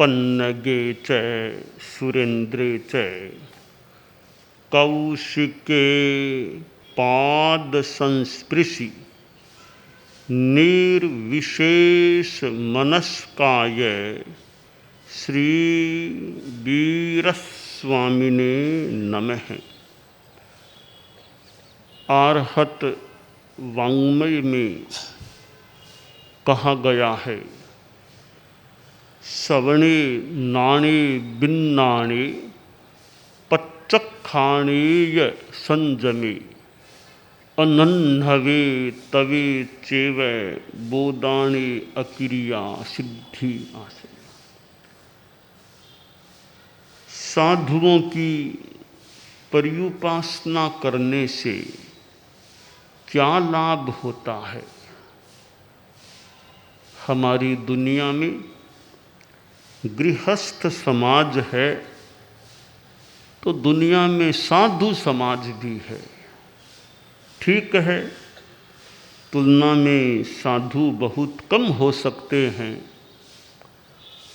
पन्नगे च सुरेन्द्रे च कौशिके पाद संस्पृशि निर्विशेष मनस्काय श्री वीरस्वामिने नमः। आर्हत वाङ्मय में कहा गया है, सवणे नाणे बिन्नाणे पच्चखाणेय संजमे अनन्हवे तवे चेव बोदाणे अक्रिया सिद्धि आसे। साधुओं की पर्युपासना करने से क्या लाभ होता है? हमारी दुनिया में गृहस्थ समाज है तो दुनिया में साधु समाज भी है। ठीक है, तुलना में साधु बहुत कम हो सकते हैं।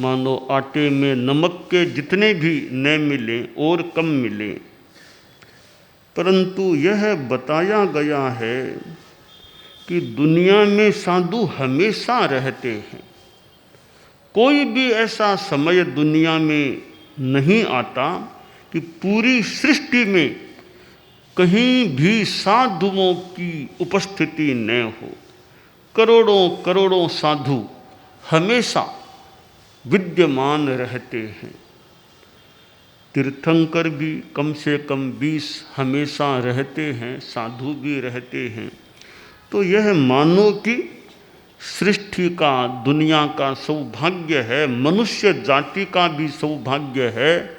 मानो आटे में नमक के जितने भी न मिलें और कम मिलें, परंतु यह बताया गया है कि दुनिया में साधु हमेशा रहते हैं। कोई भी ऐसा समय दुनिया में नहीं आता कि पूरी सृष्टि में कहीं भी साधुओं की उपस्थिति न हो। करोड़ों करोड़ों साधु हमेशा विद्यमान रहते हैं। तीर्थंकर भी कम से कम 20 हमेशा रहते हैं, साधु भी रहते हैं। तो यह मानो कि सृष्टि का, दुनिया का सौभाग्य है, मनुष्य जाति का भी सौभाग्य है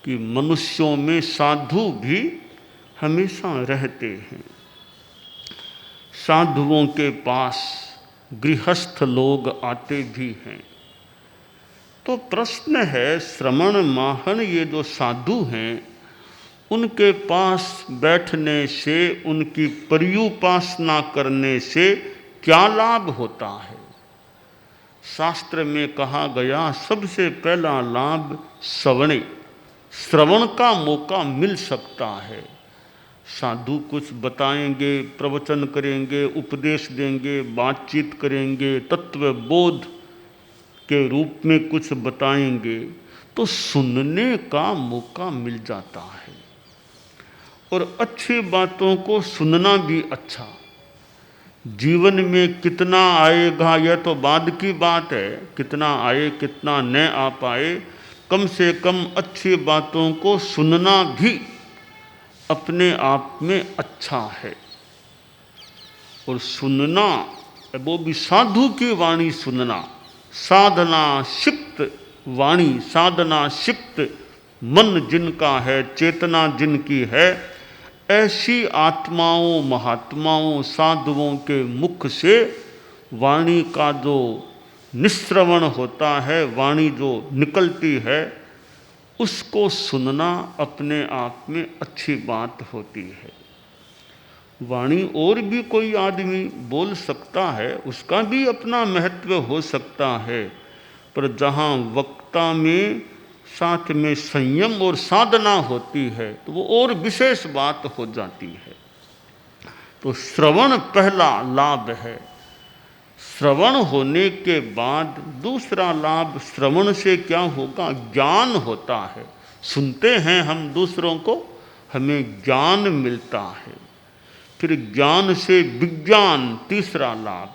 कि मनुष्यों में साधु भी हमेशा रहते हैं। साधुओं के पास गृहस्थ लोग आते भी हैं। तो प्रश्न है, श्रमण माहन ये जो साधु हैं, उनके पास बैठने से, उनकी पर्युपासना करने से क्या लाभ होता है? शास्त्र में कहा गया, सबसे पहला लाभ श्रवणे, श्रवण का मौका मिल सकता है। साधु कुछ बताएंगे, प्रवचन करेंगे, उपदेश देंगे, बातचीत करेंगे, तत्व बोध के रूप में कुछ बताएंगे, तो सुनने का मौका मिल जाता है। और अच्छी बातों को सुनना भी अच्छा। जीवन में कितना आएगा यह तो बाद की बात है, कितना आए कितना न आ पाए, कम से कम अच्छी बातों को सुनना भी अपने आप में अच्छा है। और सुनना, वो भी साधु की वाणी सुनना, साधना सिक्त वाणी, साधना सिक्त मन जिनका है, चेतना जिनकी है, ऐसी आत्माओं, महात्माओं, साधुओं के मुख से वाणी का जो निश्रवण होता है, वाणी जो निकलती है, उसको सुनना अपने आप में अच्छी बात होती है। वाणी और भी कोई आदमी बोल सकता है, उसका भी अपना महत्व हो सकता है, पर जहाँ वक्ता में साथ में संयम और साधना होती है तो वो और विशेष बात हो जाती है। तो श्रवण पहला लाभ है। श्रवण होने के बाद दूसरा लाभ श्रवण से क्या होगा? ज्ञान होता है। सुनते हैं हम दूसरों को, हमें ज्ञान मिलता है। फिर ज्ञान से विज्ञान, तीसरा लाभ।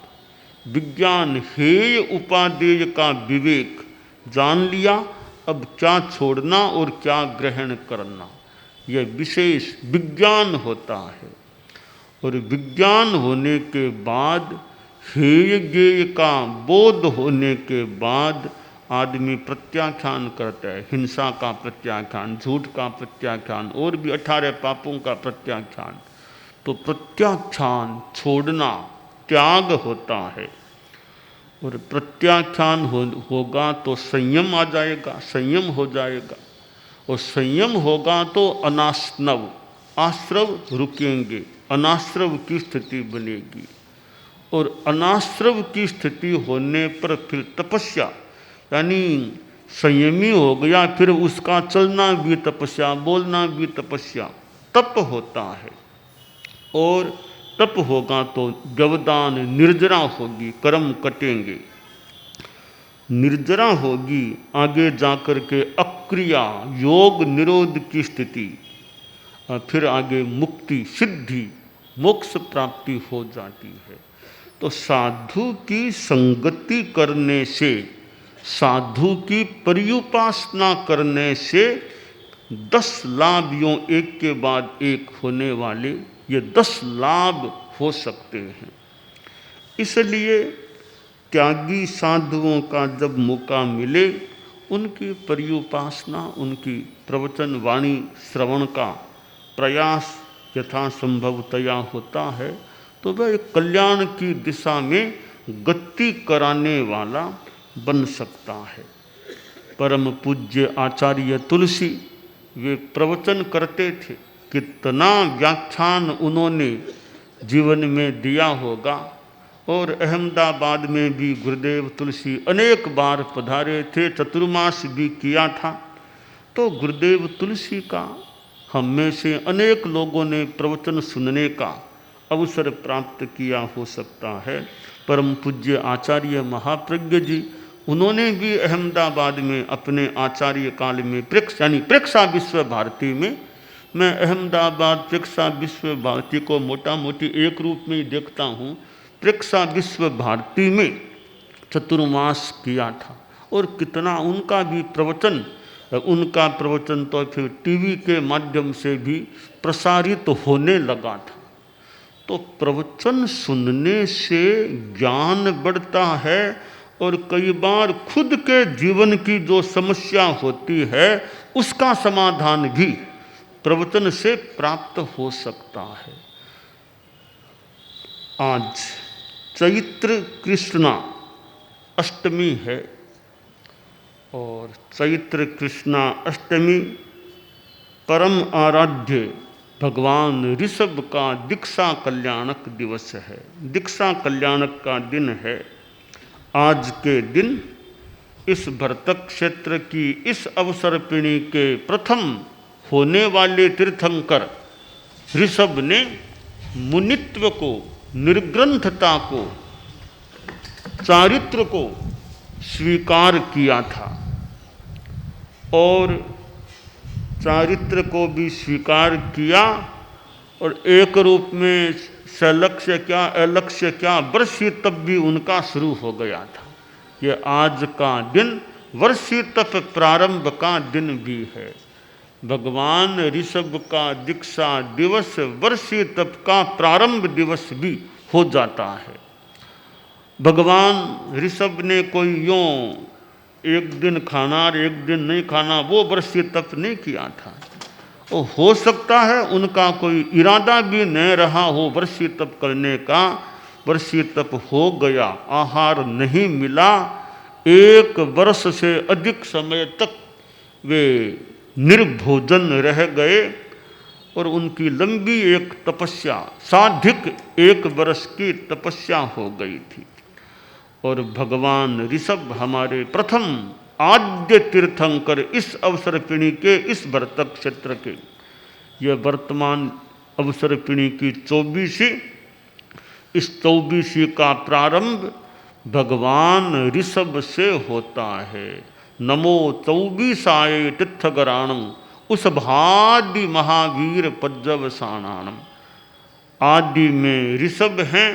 विज्ञान हेय उपादेय का विवेक जान लिया, अब क्या छोड़ना और क्या ग्रहण करना, यह विशेष विज्ञान होता है। और विज्ञान होने के बाद, हेय ज्ञेय का बोध होने के बाद आदमी प्रत्याख्यान करता है। हिंसा का प्रत्याख्यान, झूठ का प्रत्याख्यान, और भी 18 पापों का प्रत्याख्यान। तो प्रत्याख्यान छोड़ना त्याग होता है। और प्रत्याख्यान होगा तो संयम आ जाएगा, संयम हो जाएगा। और संयम होगा तो अनाश्रव, आश्रव रुकेंगे, अनाश्रव की स्थिति बनेगी। और अनाश्रव की स्थिति होने पर फिर तपस्या, यानी संयमी हो गया, फिर उसका चलना भी तपस्या, बोलना भी तपस्या, तप होता है। और तप होगा तो व्यवधान, निर्जरा होगी, कर्म कटेंगे। निर्जरा होगी, आगे जाकर के अक्रिया, योग निरोध की स्थिति, और फिर आगे मुक्ति, सिद्धि, मोक्ष प्राप्ति हो जाती है। तो साधु की संगति करने से, साधु की पर्युपासना करने से 10 लाभ यों एक के बाद एक होने वाले, ये 10 लाभ हो सकते हैं। इसलिए त्यागी साधुओं का जब मौका मिले, उनकी पर्युपासना, उनकी प्रवचन वाणी श्रवण का प्रयास यथासंभवतया होता है, तो वह एक कल्याण की दिशा में गति कराने वाला बन सकता है। परम पूज्य आचार्य तुलसी, वे प्रवचन करते थे, कितना व्याख्यान उन्होंने जीवन में दिया होगा। और अहमदाबाद में भी गुरुदेव तुलसी अनेक बार पधारे थे, चतुर्मास भी किया था। तो गुरुदेव तुलसी का हम में से अनेक लोगों ने प्रवचन सुनने का अवसर प्राप्त किया हो सकता है। परम पूज्य आचार्य महाप्रज्ञ जी, उन्होंने भी अहमदाबाद में अपने आचार्य काल में प्रेक्षा विश्व भारती में, मैं अहमदाबाद प्रेक्षा विश्व भारती को मोटा मोटी एक रूप में ही देखता हूँ, प्रेक्षा विश्व भारती में चतुर्मास किया था। और कितना उनका भी प्रवचन, उनका प्रवचन तो फिर टीवी के माध्यम से भी प्रसारित होने लगा था। तो प्रवचन सुनने से ज्ञान बढ़ता है, और कई बार खुद के जीवन की जो समस्या होती है उसका समाधान भी प्रवचन से प्राप्त हो सकता है। आज चैत्र कृष्णा अष्टमी है, और चैत्र कृष्णा अष्टमी परम आराध्य भगवान ऋषभ का दीक्षा कल्याणक दिवस है, दीक्षा कल्याणक का दिन है। आज के दिन इस भरतक क्षेत्र की इस अवसर्पिणी के प्रथम होने वाले तीर्थंकर ऋषभ ने मुनित्व को, निर्ग्रंथता को, चारित्र को स्वीकार किया था। और चारित्र को भी स्वीकार किया, और एक रूप में सलक्ष्य क्या अलक्ष्य क्या, वर्षी तप भी उनका शुरू हो गया था। ये आज का दिन वर्षी तप प्रारंभ का दिन भी है। भगवान ऋषभ का दीक्षा दिवस वर्षी तप का प्रारंभ दिवस भी हो जाता है। भगवान ऋषभ ने कोई यूँ एक दिन खाना और एक दिन नहीं खाना, वो वर्षी तप नहीं किया था। और हो सकता है उनका कोई इरादा भी नहीं रहा हो वर्षी तप करने का, वर्षी तप हो गया, आहार नहीं मिला, 1 वर्ष से अधिक समय तक वे निर्भोजन रह गए, और उनकी लंबी एक तपस्या, साधिक 1 वर्ष की तपस्या हो गई थी। और भगवान ऋषभ हमारे प्रथम आद्य तीर्थंकर इस अवसर्पिणी के, इस भरतक क्षेत्र के, यह वर्तमान अवसर्पिणी की 24वीं, इस 24वीं का प्रारंभ भगवान ऋषभ से होता है। नमो 24साय तीर्थगराणम उस भादि महावीर पज्जवसाणाणम। आदि में ऋषभ हैं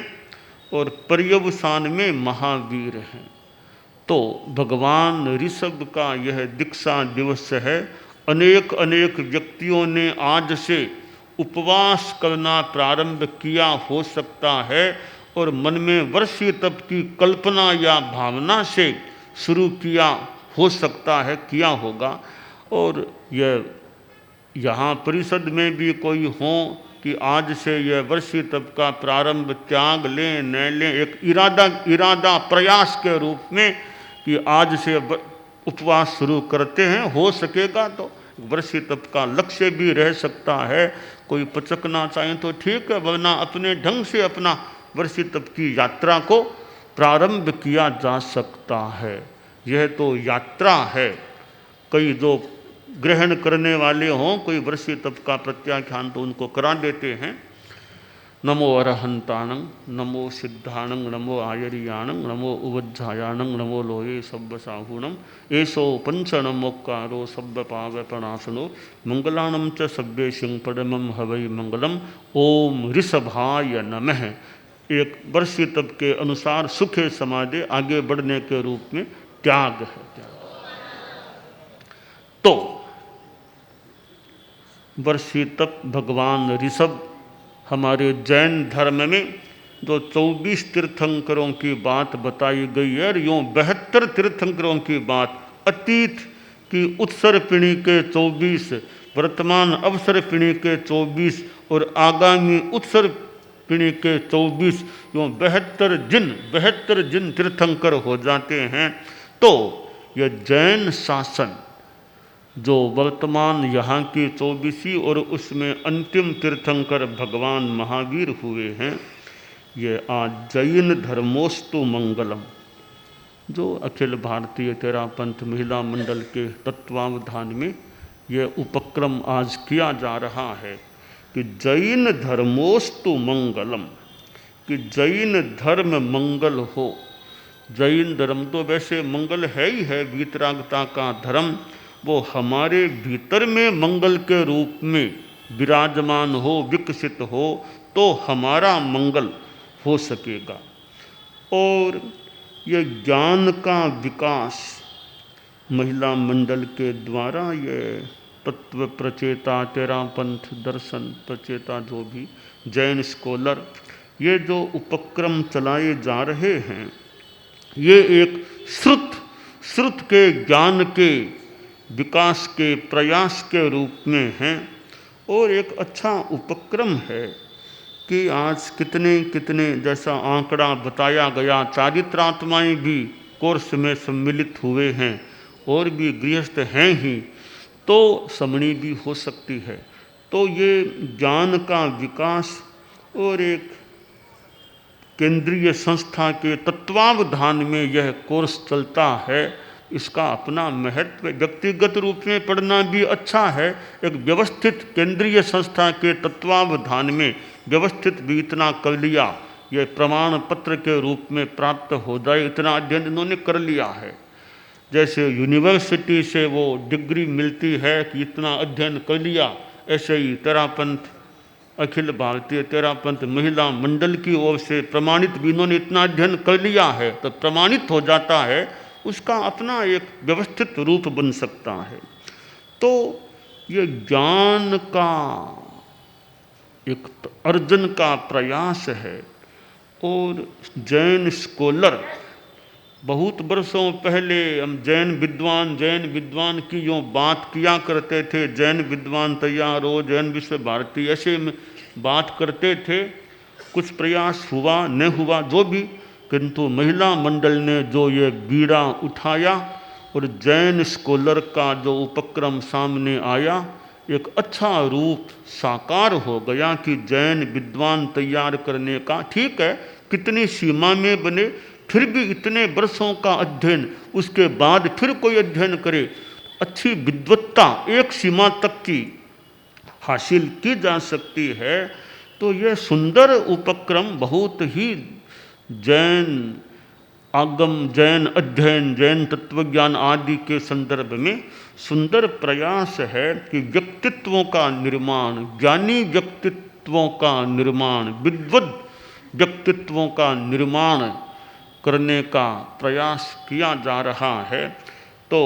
और पर्यवसान में महावीर हैं। तो भगवान ऋषभ का यह दीक्षा दिवस है। अनेक अनेक व्यक्तियों ने आज से उपवास करना प्रारंभ किया हो सकता है, और मन में वर्षी तप की कल्पना या भावना से शुरू किया हो सकता है, किया होगा। और यह यहाँ परिषद में भी कोई हो कि आज से यह वर्षी तप का प्रारंभ त्याग लें न लें, एक इरादा प्रयास के रूप में कि आज से उपवास शुरू करते हैं, हो सकेगा तो वर्षी तप का लक्ष्य भी रह सकता है। कोई पचकना चाहे तो ठीक है, वरना अपने ढंग से अपना वर्षी तप की यात्रा को प्रारंभ किया जा सकता है। यह तो यात्रा है। कई जो ग्रहण करने वाले हों, कोई वर्षीय तप का प्रत्याख्यान तो उनको करा देते हैं। नमो अरहंताणं, नमो सिद्धाणं, नमो आयरियाणं, नमो उवज्झायाणं, नमो लोये सब्बसाहूणं, एषो पंचनमोक्कारो सब्बपावपनाशनो, मंगलाणं च सब्बेशिं परमं हवै मंगलम। ओम ऋषभाय नमः एक वर्षीय तप के अनुसार सुखे समाधे आगे बढ़ने के रूप में त्याग है। तो वर्षीय तप भगवान ऋषभ, हमारे जैन धर्म में जो 24 तीर्थंकरों की बात बताई गई है, और यूँ 72 तीर्थंकरों की बात, अतीत की उत्सर पिणी के 24, वर्तमान अवसर पिणी के 24 और आगामी उत्सर पिणी के 24, यूँ 72 जिन तीर्थंकर हो जाते हैं। तो यह जैन शासन जो वर्तमान यहाँ की 24वीं और उसमें अंतिम तीर्थंकर भगवान महावीर हुए हैं, ये आज जैन धर्मोस्तु मंगलम, जो अखिल भारतीय तेरापंथ महिला मंडल के तत्वावधान में ये उपक्रम आज किया जा रहा है कि जैन धर्मोस्तु मंगलम, कि जैन धर्म मंगल हो। जैन धर्म तो वैसे मंगल है ही है, वीतरागता का धर्म, वो हमारे भीतर में मंगल के रूप में विराजमान हो, विकसित हो, तो हमारा मंगल हो सकेगा। और ये ज्ञान का विकास महिला मंडल के द्वारा, ये तत्व प्रचेता, तेरापंथ दर्शन प्रचेता, जो भी जैन स्कॉलर ये जो उपक्रम चलाए जा रहे हैं, ये एक श्रुत के ज्ञान के विकास के प्रयास के रूप में हैं। और एक अच्छा उपक्रम है कि आज कितने जैसा आंकड़ा बताया गया, चारित्रात्माएं भी कोर्स में सम्मिलित हुए हैं, और भी गृहस्थ हैं ही, तो समणी भी हो सकती है। तो ये ज्ञान का विकास और एक केंद्रीय संस्था के तत्वावधान में यह कोर्स चलता है, इसका अपना महत्व। व्यक्तिगत रूप में पढ़ना भी अच्छा है, एक व्यवस्थित केंद्रीय संस्था के तत्वावधान में व्यवस्थित भी इतना कर लिया, ये प्रमाण पत्र के रूप में प्राप्त हो जाए, इतना अध्ययन इन्होंने कर लिया है। जैसे यूनिवर्सिटी से वो डिग्री मिलती है कि इतना अध्ययन कर लिया, ऐसे ही तेरापंथ अखिल भारतीय तेरापंथ महिला मंडल की ओर से प्रमाणित भी इन्होंने इतना अध्ययन कर लिया है, तो प्रमाणित हो जाता है, उसका अपना एक व्यवस्थित रूप बन सकता है। तो ये ज्ञान का एक अर्जन का प्रयास है। और जैन स्कॉलर, बहुत वर्षों पहले हम जैन विद्वान की यूँ बात किया करते थे, जैन विद्वान तैयार हो, जैन विश्व भारती, ऐसे में बात करते थे। कुछ प्रयास हुआ न हुआ जो भी, किंतु महिला मंडल ने जो ये बीड़ा उठाया और जैन स्कॉलर का जो उपक्रम सामने आया, एक अच्छा रूप साकार हो गया कि जैन विद्वान तैयार करने का, ठीक है कितनी सीमा में बने, फिर भी इतने वर्षों का अध्ययन, उसके बाद फिर कोई अध्ययन करे, अच्छी विद्वत्ता एक सीमा तक की हासिल की जा सकती है। तो यह सुंदर उपक्रम बहुत ही जैन आगम, जैन अध्ययन, जैन तत्वज्ञान आदि के संदर्भ में सुंदर प्रयास है कि व्यक्तित्वों का निर्माण, ज्ञानी व्यक्तित्वों का निर्माण, विद्वद व्यक्तित्वों का निर्माण करने का प्रयास किया जा रहा है। तो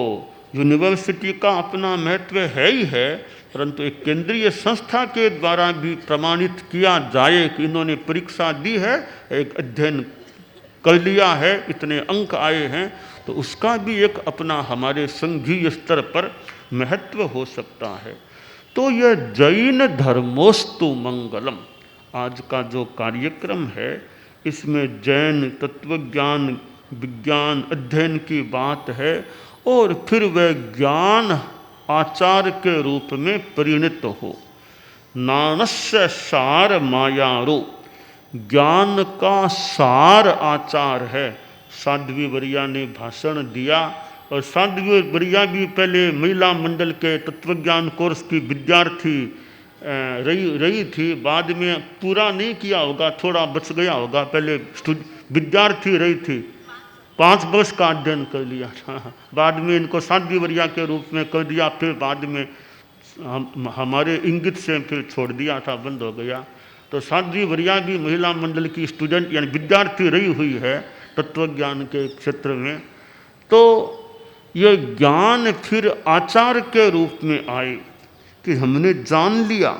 यूनिवर्सिटी का अपना महत्व है ही है, परंतु एक केंद्रीय संस्था के द्वारा भी प्रमाणित किया जाए कि इन्होंने परीक्षा दी है, एक अध्ययन कर लिया है, इतने अंक आए हैं, तो उसका भी एक अपना हमारे संघीय स्तर पर महत्व हो सकता है। तो यह जैन धर्मोस्तु मंगलम आज का जो कार्यक्रम है, इसमें जैन तत्वज्ञान विज्ञान अध्ययन की बात है, और फिर वह ज्ञान आचार के रूप में परिणत हो। नानस्य सार मायारो, ज्ञान का सार आचार है। साध्वी वरिया ने भाषण दिया और साध्वी वरिया भी पहले महिला मंडल के तत्वज्ञान कोर्स की विद्यार्थी रही थी। बाद में पूरा नहीं किया होगा, थोड़ा बच गया होगा। पहले विद्यार्थी रही थी, 5 वर्ष का अध्ययन कर लिया था। बाद में इनको साध्वी वरिया के रूप में कर दिया, फिर बाद में हमारे इंगित से फिर छोड़ दिया था, बंद हो गया। तो साध्वी वरिया भी महिला मंडल की स्टूडेंट यानी विद्यार्थी रही हुई है तत्वज्ञान के क्षेत्र में। तो ये ज्ञान फिर आचार के रूप में आए कि हमने जान लिया।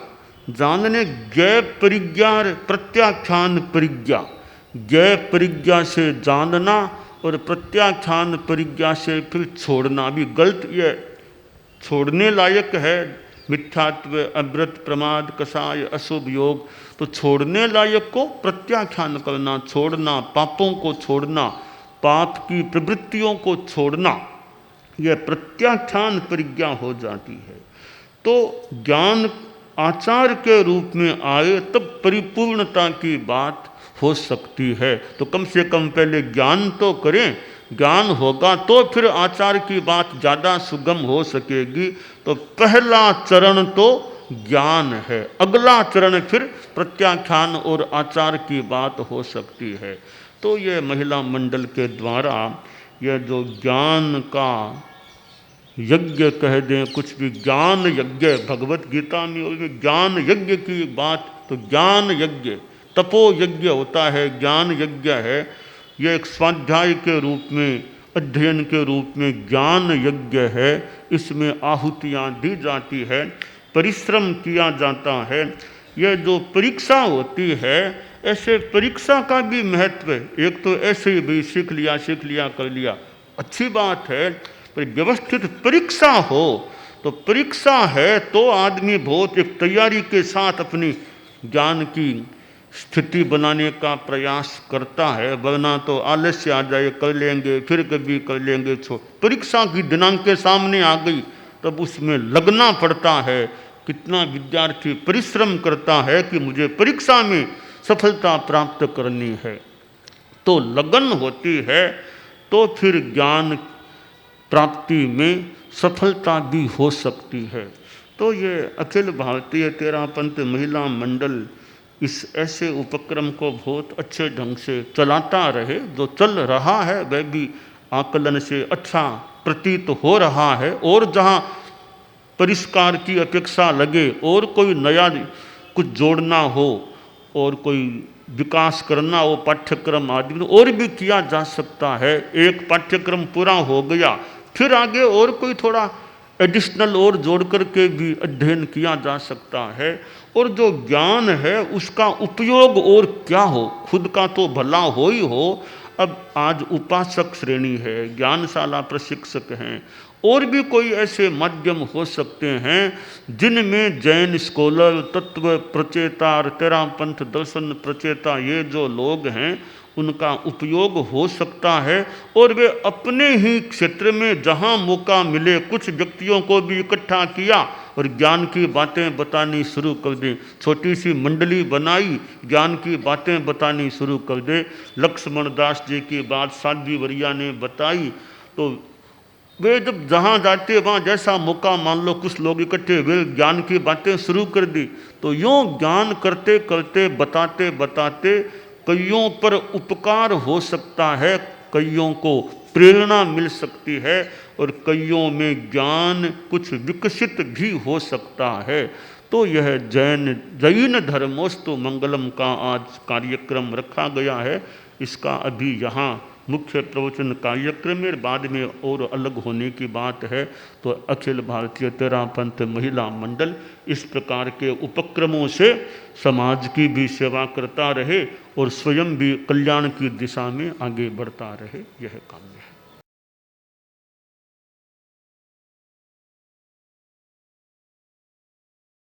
जानने ज्ञ परिज्ञा प्रत्याख्यान परिज्ञा, ज्ञ परिज्ञा से जानना और प्रत्याख्यान परिज्ञा से फिर छोड़ना भी गलत। ये छोड़ने लायक है, मिथ्यात्व, अमृत, प्रमाद, कषाय, अशुभ योग। तो छोड़ने लायक को प्रत्याख्यान करना, छोड़ना, पापों को छोड़ना, पाप की प्रवृत्तियों को छोड़ना, यह प्रत्याख्यान परिज्ञा हो जाती है। तो ज्ञान आचार के रूप में आए तब परिपूर्णता की बात हो सकती है। तो कम से कम पहले ज्ञान तो करें, ज्ञान होगा तो फिर आचार की बात ज़्यादा सुगम हो सकेगी। तो पहला चरण तो ज्ञान है, अगला चरण फिर प्रत्याख्यान और आचार की बात हो सकती है। तो ये महिला मंडल के द्वारा यह जो ज्ञान का यज्ञ कह दें, कुछ भी ज्ञान यज्ञ, भगवत गीता में और ज्ञान यज्ञ की बात, तो ज्ञान यज्ञ तपो यज्ञ होता है, ज्ञान यज्ञ है। यह एक स्वाध्याय के रूप में, अध्ययन के रूप में ज्ञान यज्ञ है। इसमें आहुतियाँ दी जाती है, परिश्रम किया जाता है। यह जो परीक्षा होती है, ऐसे परीक्षा का भी महत्व है। एक तो ऐसे ही भी सीख लिया कर लिया, अच्छी बात है, पर व्यवस्थित परीक्षा हो। तो परीक्षा है तो आदमी बहुत एक तैयारी के साथ अपनी ज्ञान की स्थिति बनाने का प्रयास करता है, वरना तो आलस्य आ जाए, कर लेंगे फिर कभी कर लेंगे। परीक्षा की दिनांक के सामने आ गई तब उसमें लगना पड़ता है। कितना विद्यार्थी परिश्रम करता है कि मुझे परीक्षा में सफलता प्राप्त करनी है। तो लगन होती है तो फिर ज्ञान प्राप्ति में सफलता भी हो सकती है। तो ये अखिल भारतीय तेरापंथ महिला मंडल इस ऐसे उपक्रम को बहुत अच्छे ढंग से चलाता रहे। जो चल रहा है वह भी आकलन से अच्छा प्रतीत हो रहा है। और जहाँ परिष्कार की अपेक्षा लगे और कोई नया कुछ जोड़ना हो और कोई विकास करना हो पाठ्यक्रम आदि, और भी किया जा सकता है। एक पाठ्यक्रम पूरा हो गया, फिर आगे और कोई थोड़ा एडिशनल और जोड़ करके भी अध्ययन किया जा सकता है। और जो ज्ञान है उसका उपयोग और क्या हो, खुद का तो भला हो ही हो। अब आज उपासक श्रेणी है, ज्ञानशाला प्रशिक्षक हैं, और भी कोई ऐसे माध्यम हो सकते हैं जिनमें जैन स्कॉलर, तत्व प्रचेता, तेरापंथ दर्शन प्रचेता, ये जो लोग हैं उनका उपयोग हो सकता है। और वे अपने ही क्षेत्र में जहाँ मौका मिले कुछ व्यक्तियों को भी इकट्ठा किया और ज्ञान की बातें बतानी शुरू कर दें। छोटी सी मंडली बनाई, ज्ञान की बातें बतानी शुरू कर दे। लक्ष्मण दास जी की बात साध्वी वरिया ने बताई, तो वे जब जहाँ जाते वहाँ जैसा मौका मान लो कुछ लोग इकट्ठे हुए, ज्ञान की बातें शुरू कर दी। तो यूँ ज्ञान करते करते बताते बताते कईयों पर उपकार हो सकता है, कईयों को प्रेरणा मिल सकती है और कईयों में ज्ञान कुछ विकसित भी हो सकता है। तो यह जैन धर्मोस्तु मंगलम का आज कार्यक्रम रखा गया है। इसका अभी यहाँ मुख्य प्रवचन कार्यक्रम में बाद में और अलग होने की बात है। तो अखिल भारतीय तेरापंथ महिला मंडल इस प्रकार के उपक्रमों से समाज की भी सेवा करता रहे और स्वयं भी कल्याण की दिशा में आगे बढ़ता रहे, यह काम्य है।